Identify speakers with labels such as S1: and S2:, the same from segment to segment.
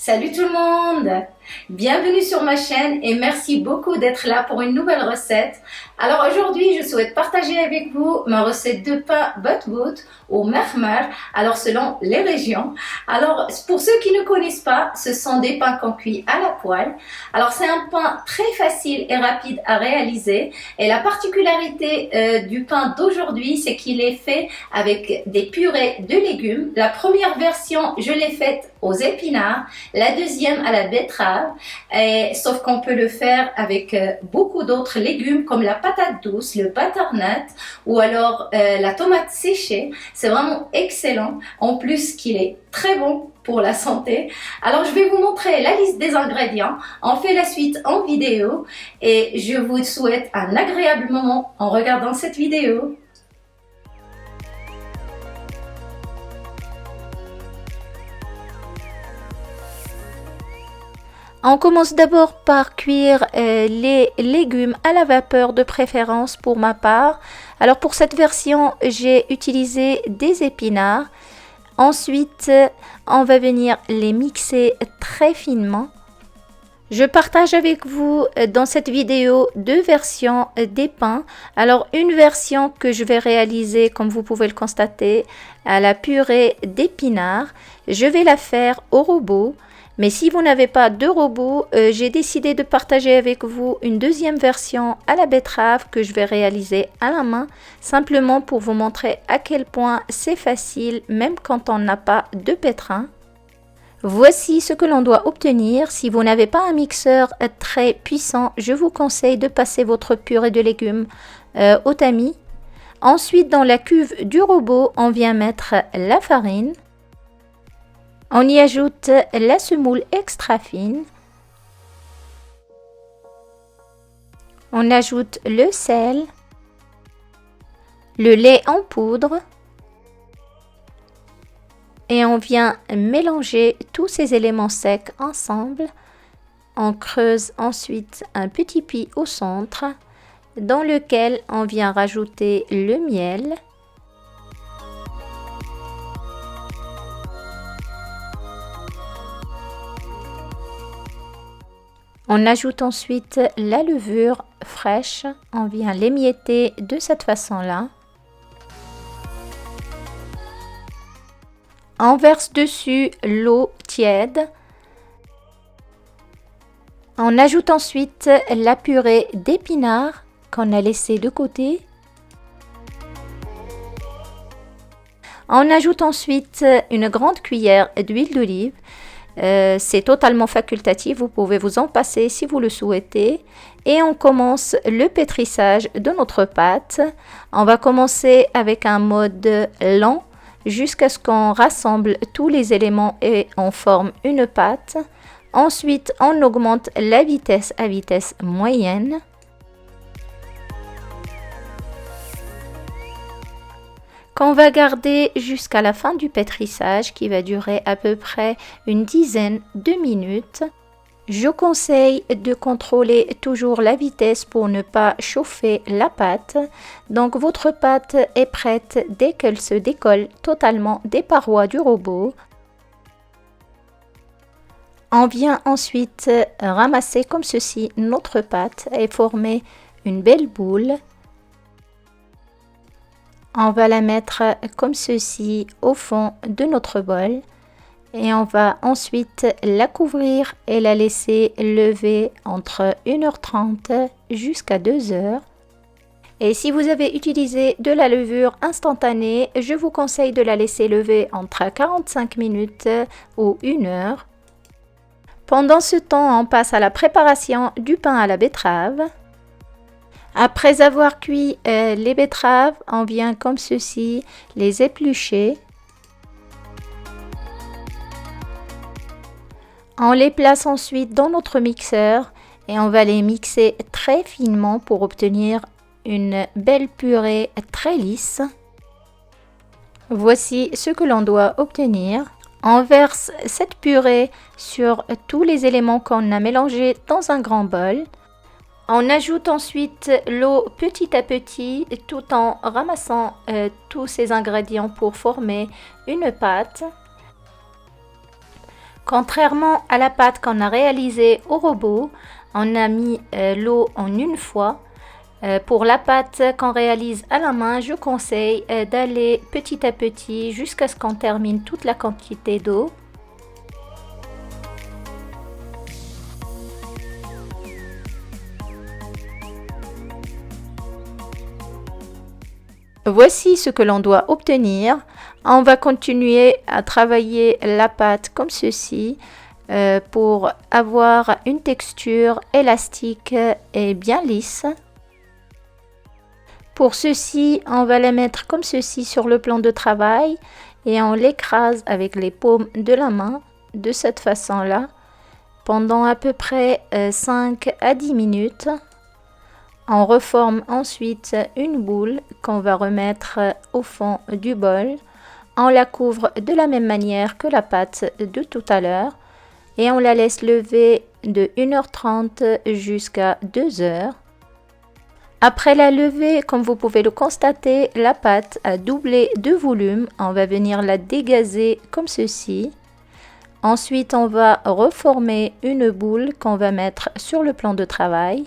S1: Salut tout le monde! Bienvenue sur ma chaîne et merci beaucoup d'être là pour une nouvelle recette. Alors aujourd'hui, je souhaite partager avec vous ma recette de pain bout ou mermer, alors selon les régions. Alors pour ceux qui ne connaissent pas, ce sont des pains qu'on cuit à la poêle. Alors c'est un pain très facile et rapide à réaliser et la particularité du pain d'aujourd'hui, c'est qu'il est fait avec des purées de légumes. La première version, je l'ai faite aux épinards, la deuxième à la betterave, sauf qu'on peut le faire avec beaucoup d'autres légumes comme la patate douce, le butternut ou alors la tomate séchée. C'est vraiment excellent, en plus qu'il est très bon pour la santé. Alors je vais vous montrer la liste des ingrédients, on fait la suite en vidéo et je vous souhaite un agréable moment en regardant cette vidéo.
S2: On commence d'abord par cuire les légumes à la vapeur de préférence pour ma part. Alors pour cette version, j'ai utilisé des épinards. Ensuite, on va venir les mixer très finement. Je partage avec vous dans cette vidéo deux versions des pains. Alors une version que je vais réaliser, comme vous pouvez le constater, à la purée d'épinards. Je vais la faire au robot. Mais si vous n'avez pas de robot, j'ai décidé de partager avec vous une deuxième version à la betterave que je vais réaliser à la main, simplement pour vous montrer à quel point c'est facile, même quand on n'a pas de pétrin. Voici ce que l'on doit obtenir. Si vous n'avez pas un mixeur très puissant, je vous conseille de passer votre purée de légumes au tamis. Ensuite, dans la cuve du robot, on vient mettre la farine. On y ajoute la semoule extra fine. On ajoute le sel, le lait en poudre et on vient mélanger tous ces éléments secs ensemble. On creuse ensuite un petit puits au centre dans lequel on vient rajouter le miel. On ajoute ensuite la levure fraîche, on vient l'émietter de cette façon-là. On verse dessus l'eau tiède. On ajoute ensuite la purée d'épinards qu'on a laissée de côté. On ajoute ensuite une grande cuillère d'huile d'olive. C'est totalement facultatif, vous pouvez vous en passer si vous le souhaitez. Et on commence le pétrissage de notre pâte. On va commencer avec un mode lent jusqu'à ce qu'on rassemble tous les éléments et on forme une pâte. Ensuite, on augmente la vitesse à vitesse moyenne. Qu'on va garder jusqu'à la fin du pétrissage qui va durer à peu près une dizaine de minutes. Je conseille de contrôler toujours la vitesse pour ne pas chauffer la pâte. Donc votre pâte est prête dès qu'elle se décolle totalement des parois du robot. On vient ensuite ramasser comme ceci notre pâte et former une belle boule. On va la mettre comme ceci au fond de notre bol et on va ensuite la couvrir et la laisser lever entre 1h30 jusqu'à 2h. Et si vous avez utilisé de la levure instantanée, je vous conseille de la laisser lever entre 45 minutes ou 1 heure. Pendant ce temps, on passe à la préparation du pain à la betterave. Après avoir cuit les betteraves, on vient comme ceci les éplucher. On les place ensuite dans notre mixeur et on va les mixer très finement pour obtenir une belle purée très lisse. Voici ce que l'on doit obtenir. On verse cette purée sur tous les éléments qu'on a mélangés dans un grand bol. On ajoute ensuite l'eau petit à petit tout en ramassant tous ces ingrédients pour former une pâte. Contrairement à la pâte qu'on a réalisée au robot, on a mis l'eau en une fois. Pour la pâte qu'on réalise à la main, je conseille d'aller petit à petit jusqu'à ce qu'on termine toute la quantité d'eau. Voici ce que l'on doit obtenir. On va continuer à travailler la pâte comme ceci pour avoir une texture élastique et bien lisse. Pour ceci, on va la mettre comme ceci sur le plan de travail et on l'écrase avec les paumes de la main de cette façon-là pendant à peu près 5 à 10 minutes. On reforme ensuite une boule qu'on va remettre au fond du bol. On la couvre de la même manière que la pâte de tout à l'heure et on la laisse lever de 1h30 jusqu'à 2h. Après la levée, comme vous pouvez le constater, la pâte a doublé de volume. On va venir la dégazer comme ceci. Ensuite, on va reformer une boule qu'on va mettre sur le plan de travail.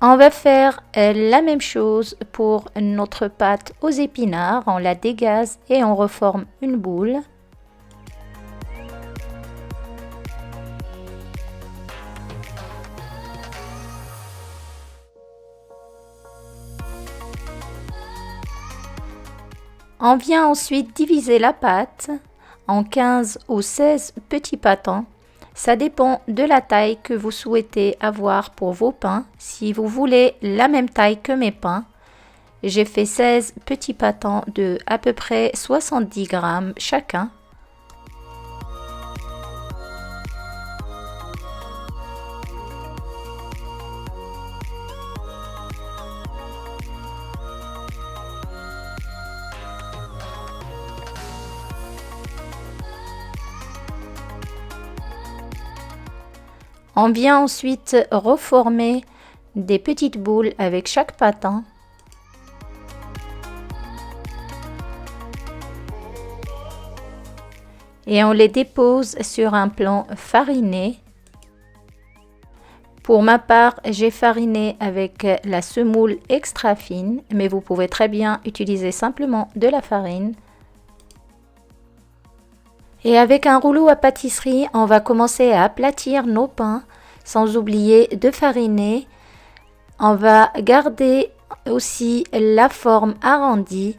S2: On va faire la même chose pour notre pâte aux épinards. On la dégaze et on reforme une boule. On vient ensuite diviser la pâte en 15 ou 16 petits pâtons. Ça dépend de la taille que vous souhaitez avoir pour vos pains. Si vous voulez la même taille que mes pains, j'ai fait 16 petits pâtons de à peu près 70 grammes chacun. On vient ensuite reformer des petites boules avec chaque pâton. Et on les dépose sur un plan fariné. Pour ma part, j'ai fariné avec la semoule extra fine, mais vous pouvez très bien utiliser simplement de la farine. Et avec un rouleau à pâtisserie, on va commencer à aplatir nos pains, sans oublier de fariner. On va garder aussi la forme arrondie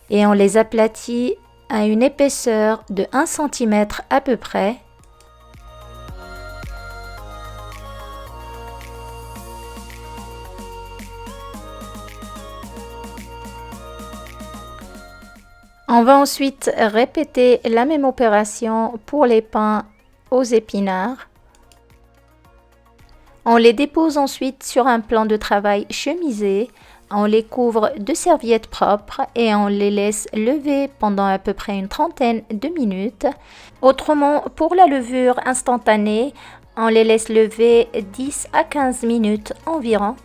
S2: et on les aplatit à une épaisseur de 1 cm à peu près. On va ensuite répéter la même opération pour les pains aux épinards. On les dépose ensuite sur un plan de travail chemisé. On les couvre de serviettes propres et on les laisse lever pendant à peu près une trentaine de minutes. Autrement, pour la levure instantanée, on les laisse lever 10 à 15 minutes environ.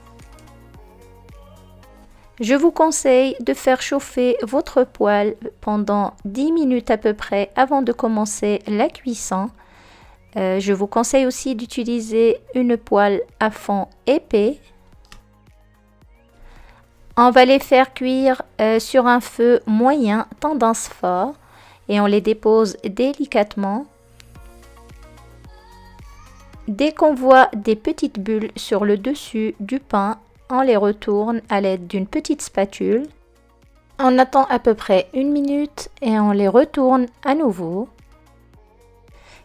S2: Je vous conseille de faire chauffer votre poêle pendant 10 minutes à peu près avant de commencer la cuisson. Je vous conseille aussi d'utiliser une poêle à fond épais. On va les faire cuire sur un feu moyen, tendance fort, et on les dépose délicatement. Dès qu'on voit des petites bulles sur le dessus du pain, on les retourne à l'aide d'une petite spatule. On attend à peu près 1 minute et on les retourne à nouveau.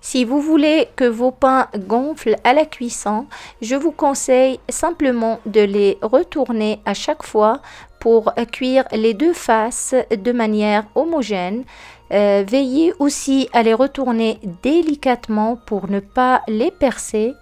S2: Si vous voulez que vos pains gonflent à la cuisson, je vous conseille simplement de les retourner à chaque fois pour cuire les deux faces de manière homogène. Veillez aussi à les retourner délicatement pour ne pas les percer.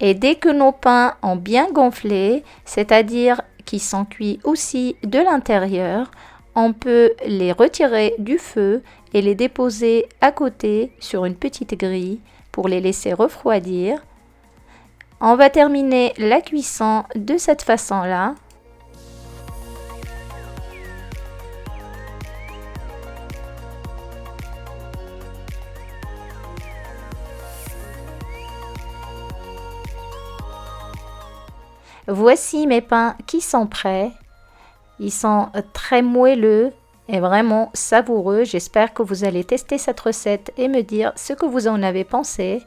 S2: Et dès que nos pains ont bien gonflé, c'est-à-dire qu'ils sont cuits aussi de l'intérieur, on peut les retirer du feu et les déposer à côté sur une petite grille pour les laisser refroidir. On va terminer la cuisson de cette façon-là. Voici mes pains qui sont prêts. Ils sont très moelleux et vraiment savoureux. J'espère que vous allez tester cette recette et me dire ce que vous en avez pensé.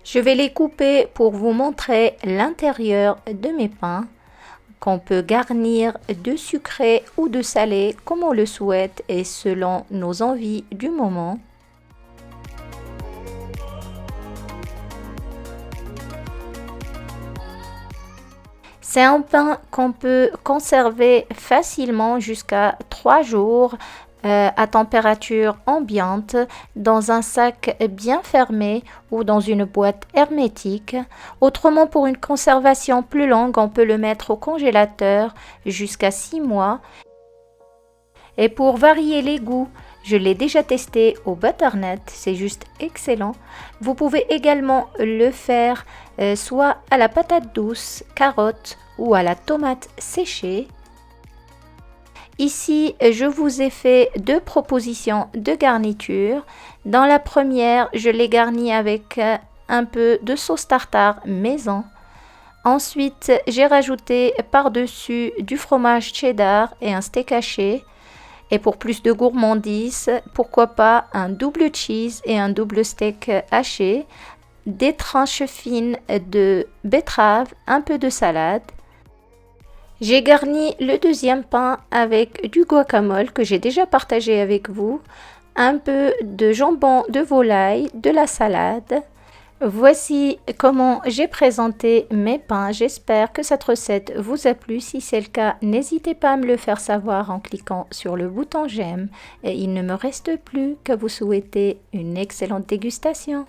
S2: Je vais les couper pour vous montrer l'intérieur de mes pains qu'on peut garnir de sucré ou de salé comme on le souhaite et selon nos envies du moment. C'est un pain qu'on peut conserver facilement jusqu'à 3 jours à température ambiante dans un sac bien fermé ou dans une boîte hermétique. Autrement, pour une conservation plus longue, on peut le mettre au congélateur jusqu'à 6 mois. Et pour varier les goûts, je l'ai déjà testé au butternut, c'est juste excellent. Vous pouvez également le faire soit à la patate douce, carotte ou à la tomate séchée. Ici, je vous ai fait 2 propositions de garniture. Dans la première, je l'ai garni avec un peu de sauce tartare maison. Ensuite, j'ai rajouté par-dessus du fromage cheddar et un steak haché. Et pour plus de gourmandise, pourquoi pas un double cheese et un double steak haché, des tranches fines de betterave, un peu de salade. J'ai garni le deuxième pain avec du guacamole que j'ai déjà partagé avec vous, un peu de jambon de volaille, de la salade. Voici comment j'ai présenté mes pains. J'espère que cette recette vous a plu. Si c'est le cas, n'hésitez pas à me le faire savoir en cliquant sur le bouton j'aime. Et il ne me reste plus qu'à vous souhaiter une excellente dégustation.